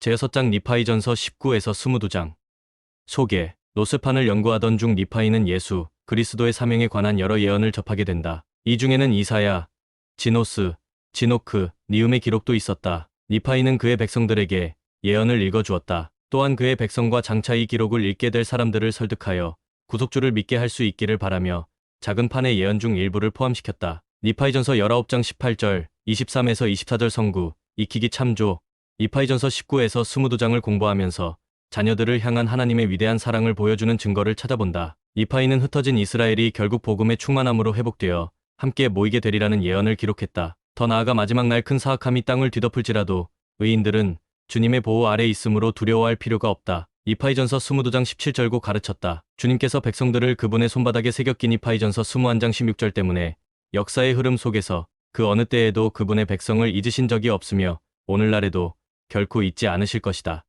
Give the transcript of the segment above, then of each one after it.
제6장 니파이전서 19에서 22장. 소개. 노스판을 연구하던 중 니파이는 예수 그리스도의 사명에 관한 여러 예언을 접하게 된다. 이 중에는 이사야, 지노스, 지노크, 니움의 기록도 있었다. 니파이는 그의 백성들에게 예언을 읽어주었다. 또한 그의 백성과 장차 이 기록을 읽게 될 사람들을 설득하여 구속주를 믿게 할 수 있기를 바라며 작은 판의 예언 중 일부를 포함시켰다. 니파이전서 19장 18절, 23에서 24절 성구, 익히기 참조. 니파이전서 19에서 22장을 공부하면서 자녀들을 향한 하나님의 위대한 사랑을 보여주는 증거를 찾아본다. 니파이는 흩어진 이스라엘이 결국 복음의 충만함으로 회복되어 함께 모이게 되리라는 예언을 기록했다. 더 나아가 마지막 날 큰 사악함이 땅을 뒤덮을지라도 의인들은 주님의 보호 아래 있으므로 두려워할 필요가 없다. 니파이전서 22장 17절고 가르쳤다. 주님께서 백성들을 그분의 손바닥에 새겼기. 니파이전서 21장 16절 때문에 역사의 흐름 속에서 그 어느 때에도 그분의 백성을 잊으신 적이 없으며 오늘날에도 결코 잊지 않으실 것이다.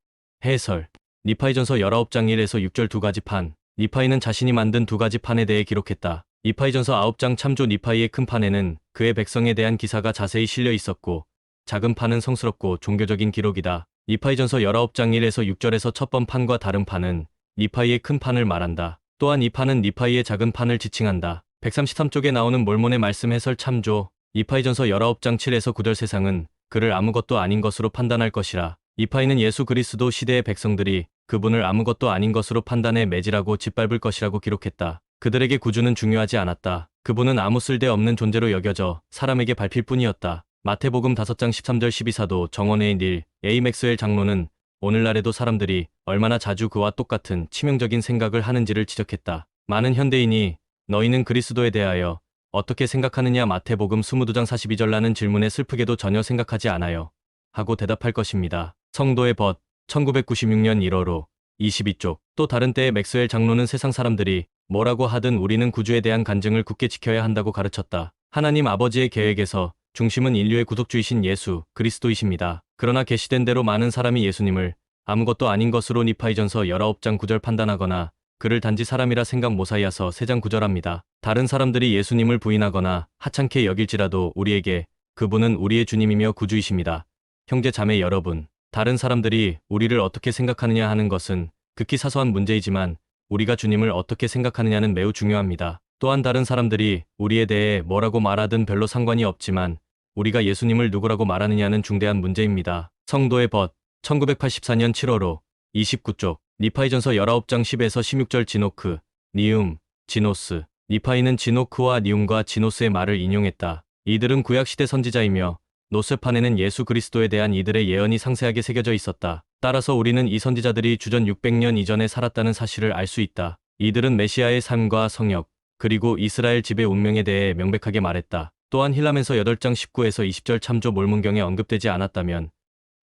해설. 니파이전서 19장 1에서 6절 두 가지 판. 니파이는 자신이 만든 두 가지 판에 대해 기록했다. 니파이전서 9장 참조. 니파이의 큰 판에는 그의 백성에 대한 기사가 자세히 실려 있었고 작은 판은 성스럽고 종교적인 기록이다. 니파이전서 19장 1에서 6절에서 첫 번 판과 다른 판은 니파이의 큰 판을 말한다. 또한 이 판은 니파이의 작은 판을 지칭한다. 133쪽에 나오는 몰몬의 말씀 해설 참조. 니파이전서 19장 7에서 9절 세상은 그를 아무것도 아닌 것으로 판단할 것이라. 니파이는 예수 그리스도 시대의 백성들이 그분을 아무것도 아닌 것으로 판단해 매질하고 짓밟을 것이라고 기록했다. 그들에게 구주는 중요하지 않았다. 그분은 아무 쓸데없는 존재로 여겨져 사람에게 밟힐 뿐이었다. 마태복음 5장 13절 12사도 정원의 닐 A. 맥스웰 장로는 오늘날에도 사람들이 얼마나 자주 그와 똑같은 치명적인 생각을 하는지를 지적했다. 많은 현대인이 너희는 그리스도에 대하여 어떻게 생각하느냐 마태복음 22장 42절라는 질문에 슬프게도 전혀 생각하지 않아요 하고 대답할 것입니다. 성도의 벗 1996년 1월호 22쪽. 또 다른 때에 맥스웰 장로는 세상 사람들이 뭐라고 하든 우리는 구주에 대한 간증을 굳게 지켜야 한다고 가르쳤다. 하나님 아버지의 계획에서 중심은 인류의 구속주이신 예수 그리스도이십니다. 그러나 계시된 대로 많은 사람이 예수님을 아무것도 아닌 것으로 니파이전서 19장 9절 판단하거나 그를 단지 사람이라 생각 모사이아서 3장 9절합니다. 다른 사람들이 예수님을 부인하거나 하찮게 여길지라도 우리에게 그분은 우리의 주님이며 구주이십니다. 형제 자매 여러분, 다른 사람들이 우리를 어떻게 생각하느냐 하는 것은 극히 사소한 문제이지만 우리가 주님을 어떻게 생각하느냐는 매우 중요합니다. 또한 다른 사람들이 우리에 대해 뭐라고 말하든 별로 상관이 없지만 우리가 예수님을 누구라고 말하느냐는 중대한 문제입니다. 성도의 벗 1984년 7월호 29쪽. 니파이전서 19장 10에서 16절 지노크, 니움, 지노스. 니파이는 지노크와 니움과 지노스의 말을 인용했다. 이들은 구약시대 선지자이며 노스판에는 예수 그리스도에 대한 이들의 예언이 상세하게 새겨져 있었다. 따라서 우리는 이 선지자들이 주전 600년 이전에 살았다는 사실을 알 수 있다. 이들은 메시아의 삶과 성역, 그리고 이스라엘 지배 운명에 대해 명백하게 말했다. 또한 힐라멘서 8장 19에서 20절 참조 몰문경에 언급되지 않았다면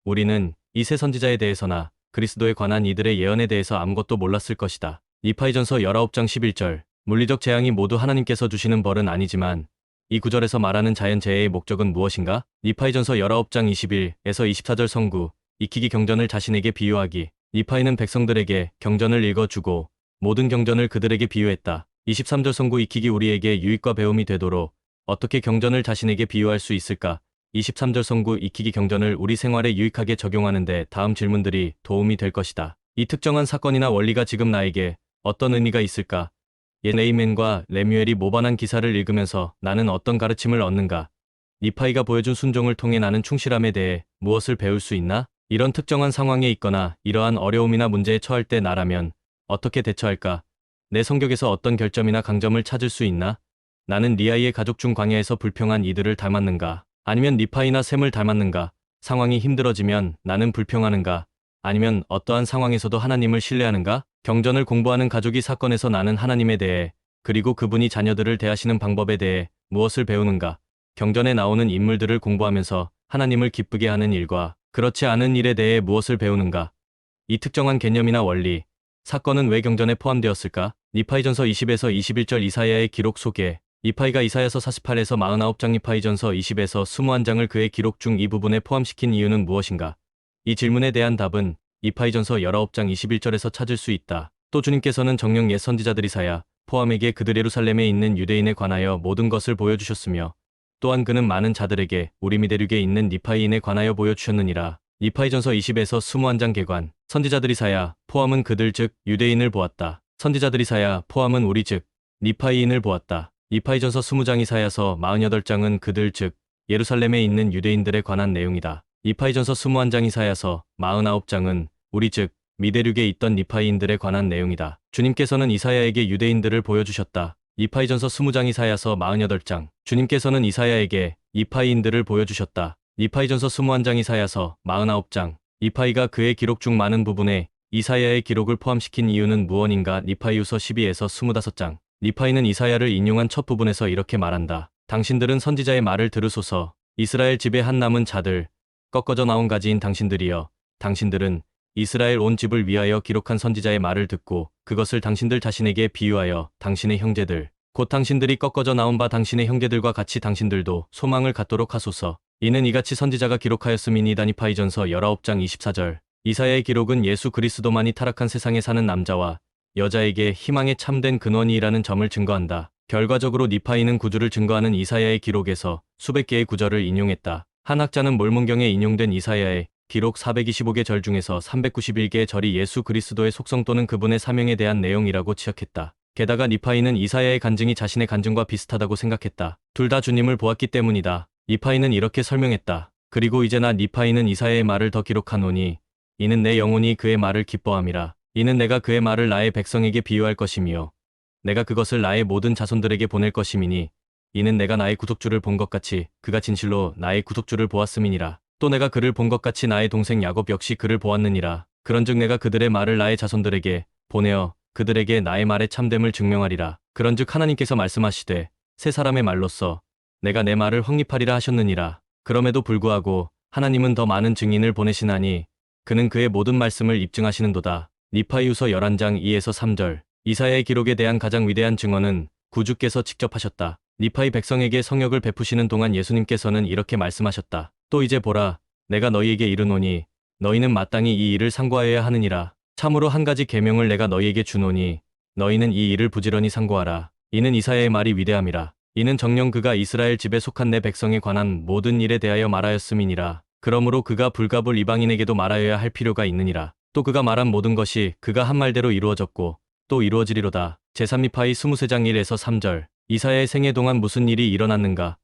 우리는 이 세 선지자에 대해서나 그리스도에 관한 이들의 예언에 대해서 아무것도 몰랐을 것이다. 니파이전서 19장 11절. 물리적 재앙이 모두 하나님께서 주시는 벌은 아니지만 이 구절에서 말하는 자연재해의 목적은 무엇인가? 니파이전서 19장 21에서 24절 성구, 익히기 경전을 자신에게 비유하기. 니파이는 백성들에게 경전을 읽어주고 모든 경전을 그들에게 비유했다. 23절 성구, 익히기 우리에게 유익과 배움이 되도록 어떻게 경전을 자신에게 비유할 수 있을까? 23절 성구, 익히기 경전을 우리 생활에 유익하게 적용하는데 다음 질문들이 도움이 될 것이다. 이 특정한 사건이나 원리가 지금 나에게 어떤 의미가 있을까? 옛 레이맨과 레뮤엘이 모반한 기사를 읽으면서 나는 어떤 가르침을 얻는가? 니파이가 보여준 순종을 통해 나는 충실함에 대해 무엇을 배울 수 있나? 이런 특정한 상황에 있거나 이러한 어려움이나 문제에 처할 때 나라면 어떻게 대처할까? 내 성격에서 어떤 결점이나 강점을 찾을 수 있나? 나는 리아이의 가족 중 광야에서 불평한 이들을 닮았는가? 아니면 니파이나 셈을 닮았는가? 상황이 힘들어지면 나는 불평하는가? 아니면 어떠한 상황에서도 하나님을 신뢰하는가? 경전을 공부하는 가족이 사건에서 나는 하나님에 대해 그리고 그분이 자녀들을 대하시는 방법에 대해 무엇을 배우는가? 경전에 나오는 인물들을 공부하면서 하나님을 기쁘게 하는 일과 그렇지 않은 일에 대해 무엇을 배우는가? 이 특정한 개념이나 원리, 사건은 왜 경전에 포함되었을까? 니파이전서 20에서 21절 이사야의 기록 소개. 니파이가 이사야서 48에서 49장 니파이전서 20에서 21장을 그의 기록 중 이 부분에 포함시킨 이유는 무엇인가? 이 질문에 대한 답은 니파이전서 19장 21절에서 찾을 수 있다. 또 주님께서는 정녕 옛 선지자들 이사야, 포함에게 그들 예루살렘에 있는 유대인에 관하여 모든 것을 보여주셨으며 또한 그는 많은 자들에게 우리 미대륙에 있는 니파이인에 관하여 보여주셨느니라. 니파이전서 20에서 21장 개관. 선지자들 이사야, 포함은 그들 즉 유대인을 보았다. 선지자들 이사야, 포함은 우리 즉 니파이인을 보았다. 니파이전서 20장 이사야서 48장은 그들 즉 예루살렘에 있는 유대인들에 관한 내용이다. 니파이전서 21장 이사야서 49장은 우리 즉 미대륙에 있던 니파이인들에 관한 내용이다. 주님께서는 이사야에게 유대인들을 보여주셨다. 니파이전서 20장 이사야서 48장. 주님께서는 이사야에게 니파이인들을 보여주셨다. 니파이전서 21장 이사야서 49장. 니파이가 그의 기록 중 많은 부분에 이사야의 기록을 포함시킨 이유는 무엇인가? 니파이후서 12에서 25장. 니파이는 이사야를 인용한 첫 부분에서 이렇게 말한다. 당신들은 선지자의 말을 들으소서. 이스라엘 집의 한 남은 자들, 꺾어져 나온 가지인 당신들이여. 당신들은 이스라엘 온 집을 위하여 기록한 선지자의 말을 듣고 그것을 당신들 자신에게 비유하여 당신의 형제들, 곧 당신들이 꺾어져 나온 바 당신의 형제들과 같이 당신들도 소망을 갖도록 하소서. 이는 이같이 선지자가 기록하였음이니이다. 니파이전서 19장 24절. 이사야의 기록은 예수 그리스도만이 타락한 세상에 사는 남자와 여자에게 희망의 참된 근원이라는 점을 증거한다. 결과적으로 니파이는 구주를 증거하는 이사야의 기록에서 수백 개의 구절을 인용했다. 한 학자는 몰문경에 인용된 이사야의 기록 425개 절 중에서 391개의 절이 예수 그리스도의 속성 또는 그분의 사명에 대한 내용이라고 지적했다. 게다가 니파이는 이사야의 간증이 자신의 간증과 비슷하다고 생각했다. 둘 다 주님을 보았기 때문이다. 니파이는 이렇게 설명했다. 그리고 이제 나 니파이는 이사야의 말을 더 기록하노니 이는 내 영혼이 그의 말을 기뻐함이라. 이는 내가 그의 말을 나의 백성에게 비유할 것이며 내가 그것을 나의 모든 자손들에게 보낼 것임이니 이는 내가 나의 구속주를 본 것 같이 그가 진실로 나의 구속주를 보았음이니라. 또 내가 그를 본 것 같이 나의 동생 야곱 역시 그를 보았느니라. 그런즉 내가 그들의 말을 나의 자손들에게 보내어 그들에게 나의 말의 참됨을 증명하리라. 그런즉 하나님께서 말씀하시되 새 사람의 말로써 내가 내 말을 확립하리라 하셨느니라. 그럼에도 불구하고 하나님은 더 많은 증인을 보내시나니 그는 그의 모든 말씀을 입증하시는도다. 니파이후서 11장 2에서 3절. 이사야의 기록에 대한 가장 위대한 증언은 구주께서 직접 하셨다. 니파이 백성에게 성역을 베푸시는 동안 예수님께서는 이렇게 말씀하셨다. 또 이제 보라, 내가 너희에게 이르노니 너희는 마땅히 이 일을 상고하여야 하느니라. 참으로 한 가지 계명을 내가 너희에게 주노니 너희는 이 일을 부지런히 상고하라. 이는 이사야의 말이 위대함이라. 이는 정녕 그가 이스라엘 집에 속한 내 백성에 관한 모든 일에 대하여 말하였음이니라. 그러므로 그가 불갑을 이방인에게도 말하여야 할 필요가 있느니라. 또 그가 말한 모든 것이 그가 한 말대로 이루어졌고 또 이루어지리로다. 제3니파이 23장 1에서 3절. 이사야의 생애 동안 무슨 일이 일어났는가?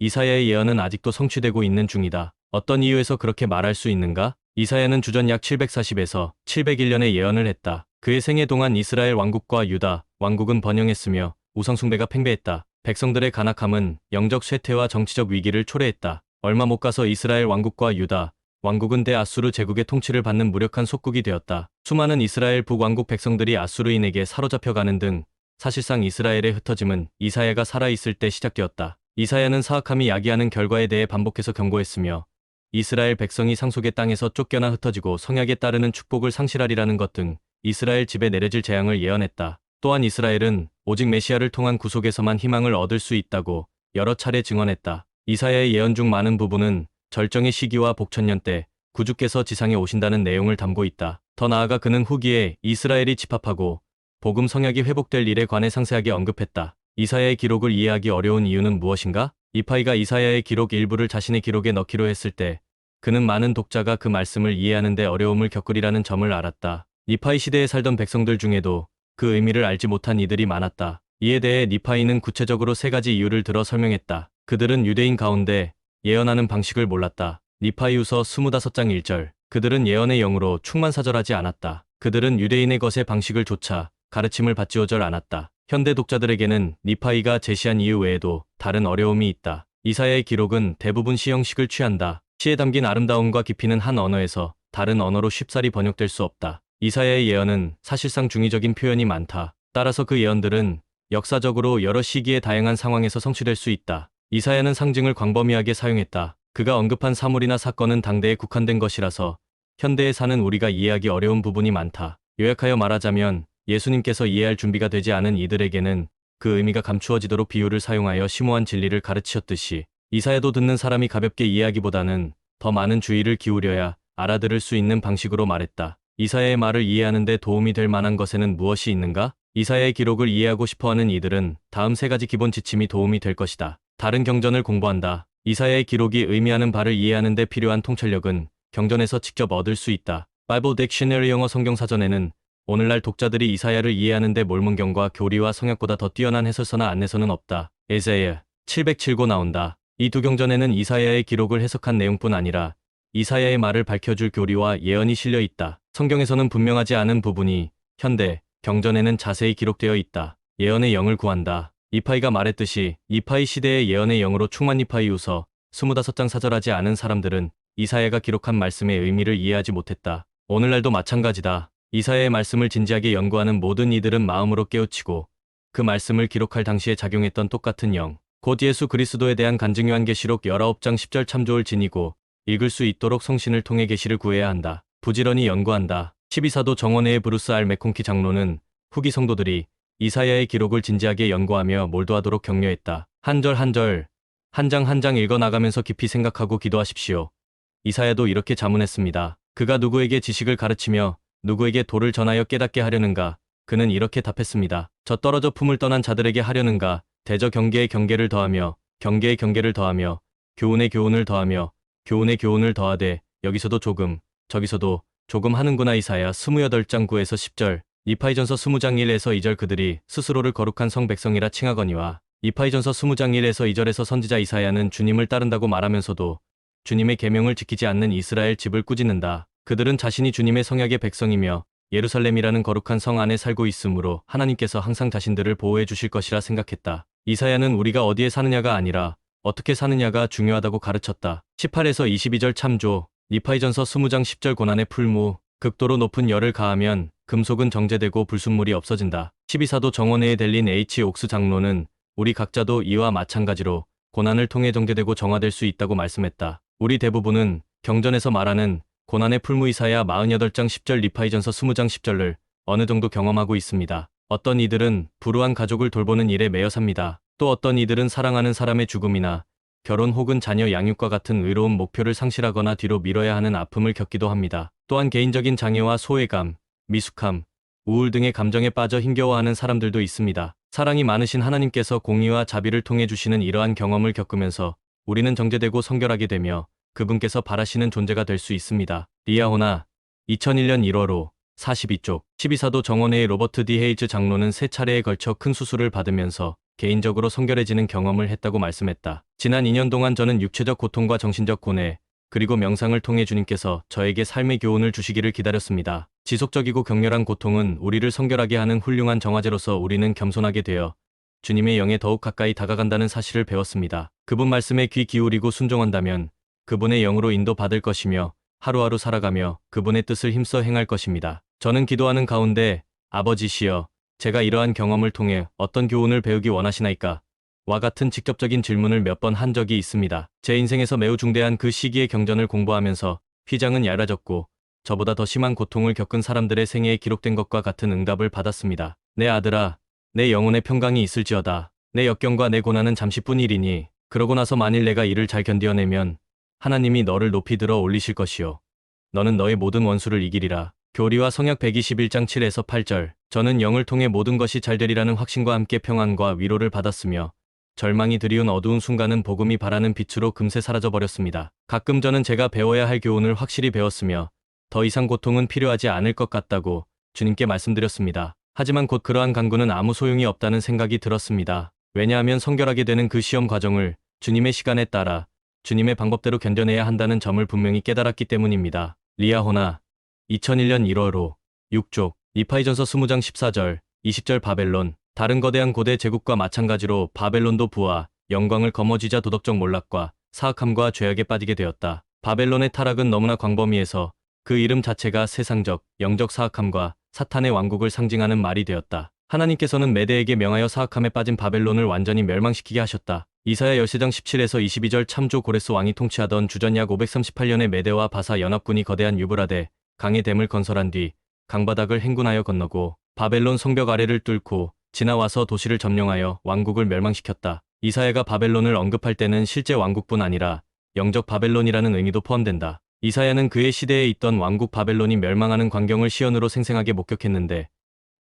이사야의 예언은 아직도 성취되고 있는 중이다. 어떤 이유에서 그렇게 말할 수 있는가? 이사야는 주전 약 740에서 701년에 예언을 했다. 그의 생애 동안 이스라엘 왕국과 유다 왕국은 번영했으며 우상숭배가 팽배했다. 백성들의 간악함은 영적 쇠퇴와 정치적 위기를 초래했다. 얼마 못 가서 이스라엘 왕국과 유다 왕국은 대아수르 제국의 통치를 받는 무력한 속국이 되었다. 수많은 이스라엘 북왕국 백성들이 아수르인에게 사로잡혀가는 등 사실상 이스라엘의 흩어짐은 이사야가 살아있을 때 시작되었다. 이사야는 사악함이 야기하는 결과에 대해 반복해서 경고했으며 이스라엘 백성이 상속의 땅에서 쫓겨나 흩어지고 성약에 따르는 축복을 상실하리라는 것 등 이스라엘 집에 내려질 재앙을 예언했다. 또한 이스라엘은 오직 메시아를 통한 구속에서만 희망을 얻을 수 있다고 여러 차례 증언했다. 이사야의 예언 중 많은 부분은 절정의 시기와 복천년 때 구주께서 지상에 오신다는 내용을 담고 있다. 더 나아가 그는 후기에 이스라엘이 집합하고 복음 성약이 회복될 일에 관해 상세하게 언급했다. 이사야의 기록을 이해하기 어려운 이유는 무엇인가? 니파이가 이사야의 기록 일부를 자신의 기록에 넣기로 했을 때 그는 많은 독자가 그 말씀을 이해하는 데 어려움을 겪으리라는 점을 알았다. 니파이 시대에 살던 백성들 중에도 그 의미를 알지 못한 이들이 많았다. 이에 대해 니파이는 구체적으로 세 가지 이유를 들어 설명했다. 그들은 유대인 가운데 예언하는 방식을 몰랐다. 니파이후서 25장 1절. 그들은 예언의 영으로 충만사절하지 않았다. 그들은 유대인의 것의 방식을 조차 가르침을 받지오절 않았다. 현대 독자들에게는 니파이가 제시한 이유 외에도 다른 어려움이 있다. 이사야의 기록은 대부분 시형식을 취한다. 시에 담긴 아름다움과 깊이는 한 언어에서 다른 언어로 쉽사리 번역될 수 없다. 이사야의 예언은 사실상 중의적인 표현이 많다. 따라서 그 예언들은 역사적으로 여러 시기에 다양한 상황에서 성취될 수 있다. 이사야는 상징을 광범위하게 사용했다. 그가 언급한 사물이나 사건은 당대에 국한된 것이라서 현대에 사는 우리가 이해하기 어려운 부분이 많다. 요약하여 말하자면 예수님께서 이해할 준비가 되지 않은 이들에게는 그 의미가 감추어지도록 비유를 사용하여 심오한 진리를 가르치셨듯이 이사야도 듣는 사람이 가볍게 이해하기보다는 더 많은 주의를 기울여야 알아들을 수 있는 방식으로 말했다. 이사야의 말을 이해하는 데 도움이 될 만한 것에는 무엇이 있는가? 이사야의 기록을 이해하고 싶어하는 이들은 다음 세 가지 기본 지침이 도움이 될 것이다. 다른 경전을 공부한다. 이사야의 기록이 의미하는 바를 이해하는 데 필요한 통찰력은 경전에서 직접 얻을 수 있다. 바이블 딕셔너리 영어 성경사전에는 오늘날 독자들이 이사야를 이해하는 데 몰문경과 교리와 성역보다 더 뛰어난 해설서나 안내서는 없다. 에사야 707고 나온다. 이 두 경전에는 이사야의 기록을 해석한 내용뿐 아니라 이사야의 말을 밝혀줄 교리와 예언이 실려 있다. 성경에서는 분명하지 않은 부분이 현대 경전에는 자세히 기록되어 있다. 예언의 영을 구한다. 이파이가 말했듯이 이파이 시대의 예언의 영으로 충만 이파이우서 25장 사절하지 않은 사람들은 이사야가 기록한 말씀의 의미를 이해하지 못했다. 오늘날도 마찬가지다. 이사야의 말씀을 진지하게 연구하는 모든 이들은 마음으로 깨우치고 그 말씀을 기록할 당시에 작용했던 똑같은 영, 곧 예수 그리스도에 대한 간증 요한계시록 19장 10절 참조를 지니고 읽을 수 있도록 성신을 통해 계시를 구해야 한다. 부지런히 연구한다. 12사도 정원회의 브루스 알 맥콘키 장로는 후기 성도들이 이사야의 기록을 진지하게 연구하며 몰두하도록 격려했다. 한 절 한 절, 한 장 한 장 읽어나가면서 깊이 생각하고 기도하십시오. 이사야도 이렇게 자문했습니다. 그가 누구에게 지식을 가르치며 누구에게 도를 전하여 깨닫게 하려는가? 그는 이렇게 답했습니다. 저 떨어져 품을 떠난 자들에게 하려는가? 대저 경계에 경계를 더하며 경계에 경계를 더하며 교훈에 교훈을 더하며 교훈에 교훈을 더하되 여기서도 조금 저기서도 조금 하는구나. 이사야 28장 9에서 10절. 이파이전서 20장 1에서 2절. 그들이 스스로를 거룩한 성 백성이라 칭하거니와. 이파이전서 20장 1에서 2절에서 선지자 이사야는 주님을 따른다고 말하면서도 주님의 계명을 지키지 않는 이스라엘 집을 꾸짖는다. 그들은 자신이 주님의 성약의 백성이며 예루살렘이라는 거룩한 성 안에 살고 있으므로 하나님께서 항상 자신들을 보호해 주실 것이라 생각했다. 이사야는 우리가 어디에 사느냐가 아니라 어떻게 사느냐가 중요하다고 가르쳤다. 18에서 22절 참조. 이파이전서 20장 10절. 고난의 풀무. 극도로 높은 열을 가하면 금속은 정제되고 불순물이 없어진다. 12사도 정원회에 델린 H. 옥스 장로는 우리 각자도 이와 마찬가지로 고난을 통해 정제되고 정화될 수 있다고 말씀했다. 우리 대부분은 경전에서 말하는 고난의 풀무 이사야 48장 10절 리파이전서 20장 10절을 어느 정도 경험하고 있습니다. 어떤 이들은 불우한 가족을 돌보는 일에 매여 삽니다. 또 어떤 이들은 사랑하는 사람의 죽음이나 결혼 혹은 자녀 양육과 같은 의로운 목표를 상실하거나 뒤로 미뤄야 하는 아픔을 겪기도 합니다. 또한 개인적인 장애와 소외감, 미숙함, 우울 등의 감정에 빠져 힘겨워하는 사람들도 있습니다. 사랑이 많으신 하나님께서 공의와 자비를 통해 주시는 이러한 경험을 겪으면서 우리는 정제되고 성결하게 되며 그분께서 바라시는 존재가 될 수 있습니다. 리아호나 2001년 1월호 42쪽. 12사도 정원회의 로버트 D. 헤이즈 장로는 3차례에 걸쳐 큰 수술을 받으면서 개인적으로 성결해지는 경험을 했다고 말씀했다. 지난 2년 동안 저는 육체적 고통과 정신적 고뇌, 그리고 명상을 통해 주님께서 저에게 삶의 교훈을 주시기를 기다렸습니다. 지속적이고 격렬한 고통은 우리를 성결하게 하는 훌륭한 정화제로서 우리는 겸손하게 되어 주님의 영에 더욱 가까이 다가간다는 사실을 배웠습니다. 그분 말씀에 귀 기울이고 순종한다면 그분의 영으로 인도받을 것이며 하루하루 살아가며 그분의 뜻을 힘써 행할 것입니다. 저는 기도하는 가운데 아버지시여, 제가 이러한 경험을 통해 어떤 교훈을 배우기 원하시나이까? 와 같은 직접적인 질문을 몇 번 한 적이 있습니다. 제 인생에서 매우 중대한 그 시기의 경전을 공부하면서 휘장은 얇아졌고 저보다 더 심한 고통을 겪은 사람들의 생애에 기록된 것과 같은 응답을 받았습니다. 내 아들아, 내 영혼의 평강이 있을지어다. 내 역경과 내 고난은 잠시뿐이리니 그러고 나서 만일 내가 이를 잘 견디어내면 하나님이 너를 높이 들어 올리실 것이요 너는 너의 모든 원수를 이기리라. 교리와 성약 121장 7에서 8절. 저는 영을 통해 모든 것이 잘 되리라는 확신과 함께 평안과 위로를 받았으며 절망이 드리운 어두운 순간은 복음이 바라는 빛으로 금세 사라져버렸습니다. 가끔 저는 제가 배워야 할 교훈을 확실히 배웠으며 더 이상 고통은 필요하지 않을 것 같다고 주님께 말씀드렸습니다. 하지만 곧 그러한 간구는 아무 소용이 없다는 생각이 들었습니다. 왜냐하면 성결하게 되는 그 시험 과정을 주님의 시간에 따라 주님의 방법대로 견뎌내야 한다는 점을 분명히 깨달았기 때문입니다. 리아호나 2001년 1월호 6쪽. 이파이전서 20장 14절 20절. 바벨론. 다른 거대한 고대 제국과 마찬가지로 바벨론도 부와 영광을 거머쥐자 도덕적 몰락과 사악함과 죄악에 빠지게 되었다. 바벨론의 타락은 너무나 광범위해서 그 이름 자체가 세상적, 영적 사악함과 사탄의 왕국을 상징하는 말이 되었다. 하나님께서는 메대에게 명하여 사악함에 빠진 바벨론을 완전히 멸망시키게 하셨다. 이사야 13장 17에서 22절 참조. 고레스 왕이 통치하던 주전 약 538년에 메대와 바사 연합군이 거대한 유브라데 강의 댐을 건설한 뒤 강바닥을 행군하여 건너고 바벨론 성벽 아래를 뚫고 지나와서 도시를 점령하여 왕국을 멸망시켰다. 이사야가 바벨론을 언급할 때는 실제 왕국뿐 아니라 영적 바벨론이라는 의미도 포함된다. 이사야는 그의 시대에 있던 왕국 바벨론이 멸망하는 광경을 시연으로 생생하게 목격했는데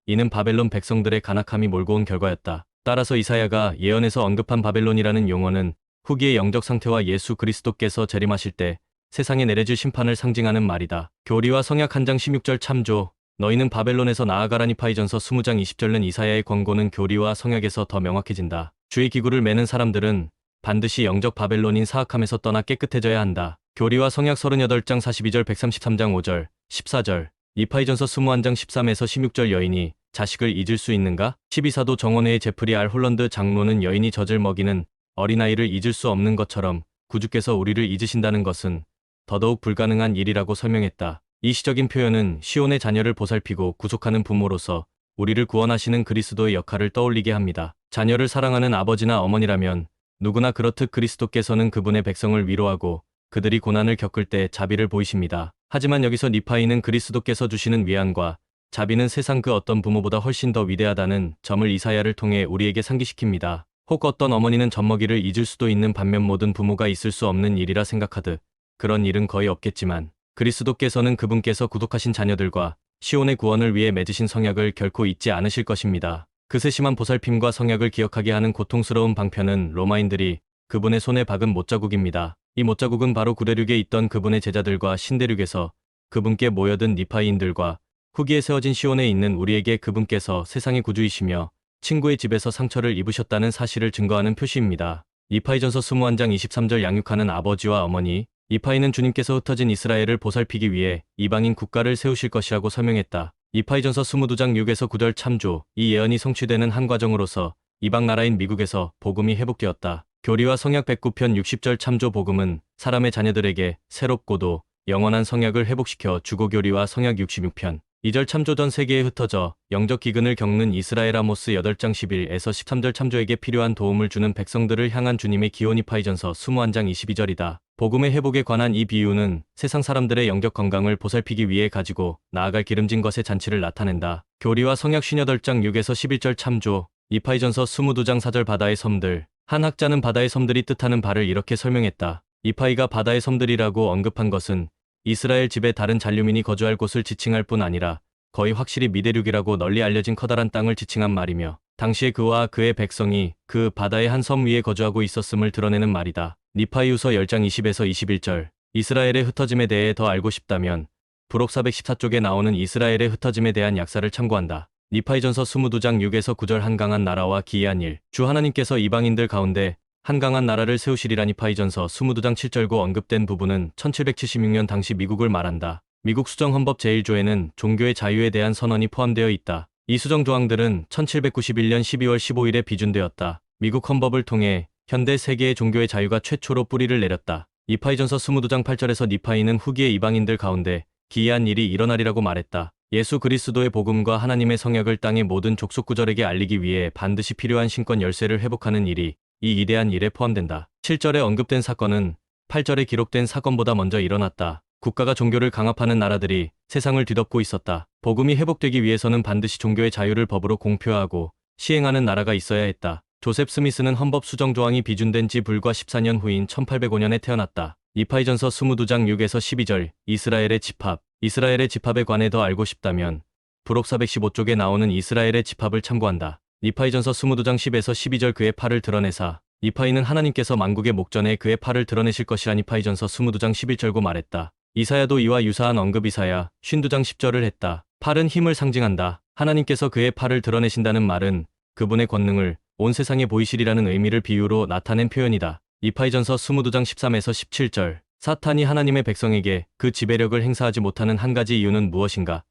이는 바벨론 백성들의 간악함이 몰고 온 결과였다. 따라서 이사야가 예언에서 언급한 바벨론이라는 용어는 후기의 영적 상태와 예수 그리스도께서 재림하실 때 세상에 내려질 심판을 상징하는 말이다. 교리와 성약 한 장 16절 참조. 너희는 바벨론에서 나아가라. 니파이전서 20장 20절은 이사야의 권고는 교리와 성약에서 더 명확해진다. 주의 기구를 매는 사람들은 반드시 영적 바벨론인 사악함에서 떠나 깨끗해져야 한다. 교리와 성약 38장 42절 133장 5절 14절 니파이전서 21장 13에서 16절 여인이 자식을 잊을 수 있는가? 12사도 정원회의 제프리 알 홀런드 장로는 여인이 젖을 먹이는 어린아이를 잊을 수 없는 것처럼 구주께서 우리를 잊으신다는 것은 더더욱 불가능한 일이라고 설명했다. 이 시적인 표현은 시온의 자녀를 보살피고 구속하는 부모로서 우리를 구원하시는 그리스도의 역할을 떠올리게 합니다. 자녀를 사랑하는 아버지나 어머니라면 누구나 그렇듯 그리스도께서는 그분의 백성을 위로하고 그들이 고난을 겪을 때 자비를 보이십니다. 하지만 여기서 니파이는 그리스도께서 주시는 위안과 자비는 세상 그 어떤 부모보다 훨씬 더 위대하다는 점을 이사야를 통해 우리에게 상기시킵니다. 혹 어떤 어머니는 젖먹이를 잊을 수도 있는 반면 모든 부모가 있을 수 없는 일이라 생각하듯 그런 일은 거의 없겠지만 그리스도께서는 그분께서 구속하신 자녀들과 시온의 구원을 위해 맺으신 성약을 결코 잊지 않으실 것입니다. 그 세심한 보살핌과 성약을 기억하게 하는 고통스러운 방편은 로마인들이 그분의 손에 박은 못자국입니다. 이 못자국은 바로 구대륙에 있던 그분의 제자들과 신대륙에서 그분께 모여든 니파이인들과 후기에 세워진 시온에 있는 우리에게 그분께서 세상의 구주이시며 친구의 집에서 상처를 입으셨다는 사실을 증거하는 표시입니다. 니파이전서 21장 23절 양육하는 아버지와 어머니. 니파이는 주님께서 흩어진 이스라엘을 보살피기 위해 이방인 국가를 세우실 것이라고 설명했다. 니파이전서 22장 6에서 9절 참조. 이 예언이 성취되는 한 과정으로서 이방 나라인 미국에서 복음이 회복되었다. 교리와 성약 109편 60절 참조. 복음은 사람의 자녀들에게 새롭고도 영원한 성약을 회복시켜 주고. 교리와 성약 66편 2절 참조. 전 세계에 흩어져 영적 기근을 겪는 이스라엘. 아모스 8장 11에서 13절 참조에게 필요한 도움을 주는 백성들을 향한 주님의 기호. 니파이전서 21장 22절이다. 복음의 회복에 관한 이 비유는 세상 사람들의 영적 건강을 보살피기 위해 가지고 나아갈 기름진 것의 잔치를 나타낸다. 교리와 성약 58장 6에서 11절 참조. 니파이전서 22장 4절 바다의 섬들. 한 학자는 바다의 섬들이 뜻하는 바를 이렇게 설명했다. 니파이가 바다의 섬들이라고 언급한 것은 이스라엘 집의 다른 잔류민이 거주할 곳을 지칭할 뿐 아니라 거의 확실히 미대륙이라고 널리 알려진 커다란 땅을 지칭한 말이며 당시에 그와 그의 백성이 그 바다의 한 섬 위에 거주하고 있었음을 드러내는 말이다. 니파이후서 10장 20에서 21절. 이스라엘의 흩어짐에 대해 더 알고 싶다면 부록 414쪽에 나오는 이스라엘의 흩어짐에 대한 약사를 참고한다. 니파이전서 22장 6에서 9절. 한강한 나라와 기이한 일. 주 하나님께서 이방인들 가운데 한강한 나라를 세우시리라. 니파이전서 22장 7절고 언급된 부분은 1776년 당시 미국을 말한다. 미국 수정헌법 제1조에는 종교의 자유에 대한 선언이 포함되어 있다. 이 수정 조항들은 1791년 12월 15일에 비준되었다. 미국 헌법을 통해 현대 세계의 종교의 자유가 최초로 뿌리를 내렸다. 니파이전서 22장 8절에서 니파이는 후기의 이방인들 가운데 기이한 일이 일어나리라고 말했다. 예수 그리스도의 복음과 하나님의 성약을 땅의 모든 족속구절에게 알리기 위해 반드시 필요한 신권 열쇠를 회복하는 일이 이 이대한 일에 포함된다. 7절에 언급된 사건은 8절에 기록된 사건보다 먼저 일어났다. 국가가 종교를 강압하는 나라들이 세상을 뒤덮고 있었다. 복음이 회복되기 위해서는 반드시 종교의 자유를 법으로 공표하고 시행하는 나라가 있어야 했다. 조셉 스미스는 헌법 수정 조항이 비준된 지 불과 14년 후인 1805년에 태어났다. 니파이전서 22장 6에서 12절. 이스라엘의 집합. 이스라엘의 집합에 관해 더 알고 싶다면 부록 415쪽에 나오는 이스라엘의 집합을 참고한다. 니파이전서 22장 10에서 12절. 그의 팔을 드러내사. 니파이는 하나님께서 만국의 목전에 그의 팔을 드러내실 것이라. 니파이전서 22장 11절고 말했다. 이사야도 이와 유사한 언급. 이사야 52장 10절을 했다. 팔은 힘을 상징한다. 하나님께서 그의 팔을 드러내신다는 말은 그분의 권능을 온 세상에 보이시리라는 의미를 비유로 나타낸 표현이다. 니파이전서 22장 13에서 17절. 사탄이 하나님의 백성에게 그 지배력을 행사하지 못하는 한 가지 이유는 무엇인가?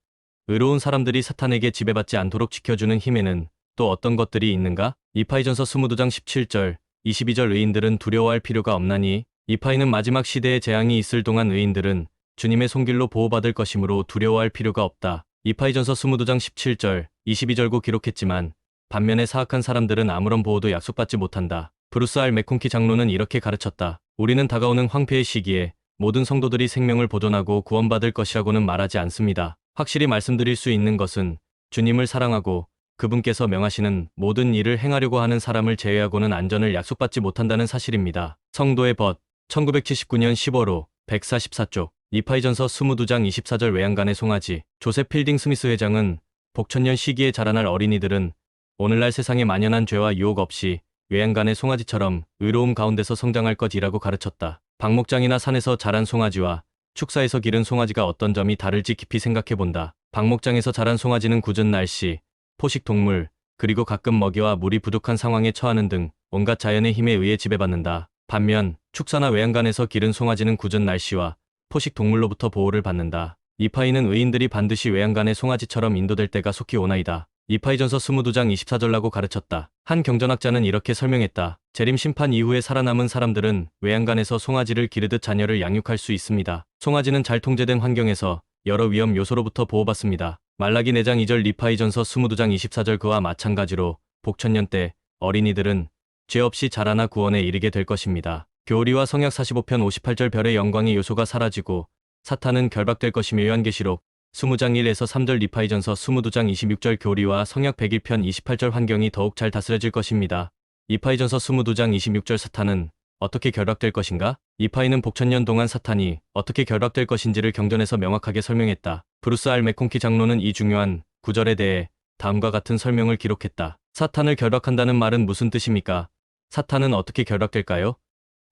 의로운 사람들이 사탄에게 지배받지 않도록 지켜주는 힘에는 또 어떤 것들이 있는가? 니파이전서 22장 17절, 22절. 의인들은 두려워할 필요가 없나니 니파이는 마지막 시대에 재앙이 있을 동안 의인들은 주님의 손길로 보호받을 것이므로 두려워할 필요가 없다. 니파이전서 22장 17절, 22절고 기록했지만 반면에 사악한 사람들은 아무런 보호도 약속받지 못한다. 브루스 알 맥콘키 장로는 이렇게 가르쳤다. 우리는 다가오는 황폐의 시기에 모든 성도들이 생명을 보존하고 구원받을 것이라고는 말하지 않습니다. 확실히 말씀드릴 수 있는 것은 주님을 사랑하고 그분께서 명하시는 모든 일을 행하려고 하는 사람을 제외하고는 안전을 약속받지 못한다는 사실입니다. 성도의 벗. 1979년 10월호 144쪽. 니파이전서 22장 24절. 외양간의 송아지. 조셉 필딩 스미스 회장은 복천년 시기에 자라날 어린이들은 오늘날 세상에 만연한 죄와 유혹 없이 외양간의 송아지처럼 의로움 가운데서 성장할 것이라고 가르쳤다. 방목장이나 산에서 자란 송아지와 축사에서 기른 송아지가 어떤 점이 다를지 깊이 생각해 본다. 방목장에서 자란 송아지는 굳은 날씨, 포식 동물, 그리고 가끔 먹이와 물이 부족한 상황에 처하는 등 온갖 자연의 힘에 의해 지배받는다. 반면 축사나 외양간에서 기른 송아지는 굳은 날씨와 포식 동물로부터 보호를 받는다. 니파이는 의인들이 반드시 외양간의 송아지처럼 인도될 때가 속히 오나이다. 니파이전서 22장 24절라고 가르쳤다. 한 경전학자는 이렇게 설명했다. 재림 심판 이후에 살아남은 사람들은 외양간에서 송아지를 기르듯 자녀를 양육할 수 있습니다. 송아지는 잘 통제된 환경에서 여러 위험 요소로부터 보호받습니다. 말라기 4장 2절 니파이전서 22장 24절 그와 마찬가지로 복천년 때 어린이들은 죄 없이 자라나 구원에 이르게 될 것입니다. 교리와 성약 45편 58절 별의 영광의 요소가 사라지고 사탄은 결박될 것이며 요한계시록 20장 1에서 3절 니파이전서 22장 26절 교리와 성약 101편 28절 환경이 더욱 잘 다스려질 것입니다. 니파이전서 22장 26절 사탄은 어떻게 결박될 것인가? 니파이는 복천년 동안 사탄이 어떻게 결박될 것인지를 경전에서 명확하게 설명했다. 브루스 알 맥콩키 장로는 이 중요한 구절에 대해 다음과 같은 설명을 기록했다. 사탄을 결박한다는 말은 무슨 뜻입니까? 사탄은 어떻게 결박될까요?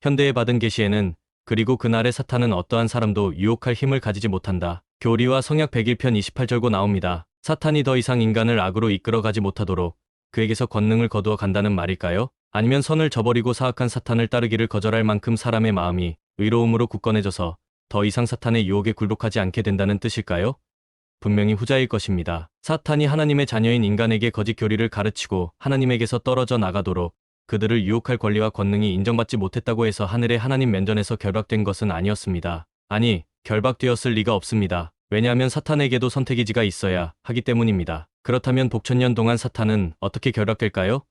현대에 받은 계시에는 그리고 그날의 사탄은 어떠한 사람도 유혹할 힘을 가지지 못한다. 교리와 성약 101편 28절고 나옵니다. 사탄이 더 이상 인간을 악으로 이끌어가지 못하도록 그에게서 권능을 거두어 간다는 말일까요? 아니면 선을 저버리고 사악한 사탄을 따르기를 거절할 만큼 사람의 마음이 의로움으로 굳건해져서 더 이상 사탄의 유혹에 굴복하지 않게 된다는 뜻일까요? 분명히 후자일 것입니다. 사탄이 하나님의 자녀인 인간에게 거짓 교리를 가르치고 하나님에게서 떨어져 나가도록 그들을 유혹할 권리와 권능이 인정받지 못했다고 해서 하늘의 하나님 면전에서 결박된 것은 아니었습니다. 아니, 결박되었을 리가 없습니다. 왜냐하면 사탄에게도 선택의지가 있어야 하기 때문입니다. 그렇다면 복천년 동안 사탄은 어떻게 결박될까요?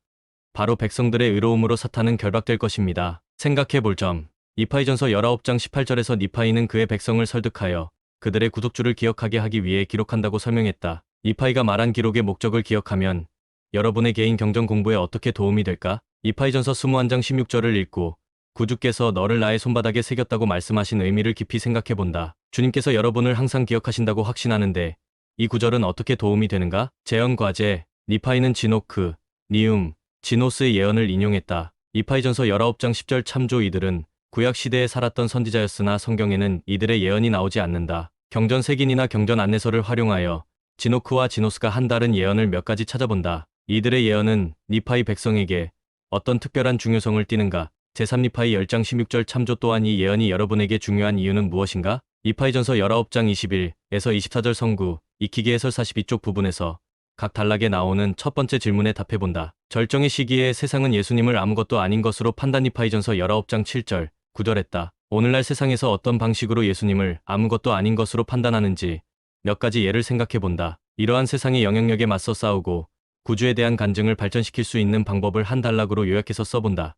바로 백성들의 의로움으로 사탄은 결박될 것입니다. 생각해 볼 점. 니파이전서 19장 18절에서 니파이는 그의 백성을 설득하여 그들의 구속주를 기억하게 하기 위해 기록한다고 설명했다. 니파이가 말한 기록의 목적을 기억하면 여러분의 개인 경전 공부에 어떻게 도움이 될까? 니파이전서 21장 16절을 읽고 구주께서 너를 나의 손바닥에 새겼다고 말씀하신 의미를 깊이 생각해 본다. 주님께서 여러분을 항상 기억하신다고 확신하는데 이 구절은 어떻게 도움이 되는가? 재현 과제. 니파이는 지노크, 니움, 지노스의 예언을 인용했다. 니파이전서 19장 10절 참조 이들은 구약 시대에 살았던 선지자였으나 성경에는 이들의 예언이 나오지 않는다. 경전 색인이나 경전 안내서를 활용하여 지노크와 지노스가 한 다른 예언을 몇 가지 찾아본다. 이들의 예언은 니파이 백성에게 어떤 특별한 중요성을 띠는가? 제3니파이 10장 16절 참조 또한 이 예언이 여러분에게 중요한 이유는 무엇인가? 니파이전서 19장 21에서 24절 성구, 익히기 해설 42쪽 부분에서 각 단락에 나오는 첫 번째 질문에 답해본다. 절정의 시기에 세상은 예수님을 아무것도 아닌 것으로 판단. 니파이전서 19장 7절, 9절했다. 오늘날 세상에서 어떤 방식으로 예수님을 아무것도 아닌 것으로 판단하는지 몇 가지 예를 생각해본다. 이러한 세상의 영향력에 맞서 싸우고 구주에 대한 간증을 발전시킬 수 있는 방법을 한 단락으로 요약해서 써본다.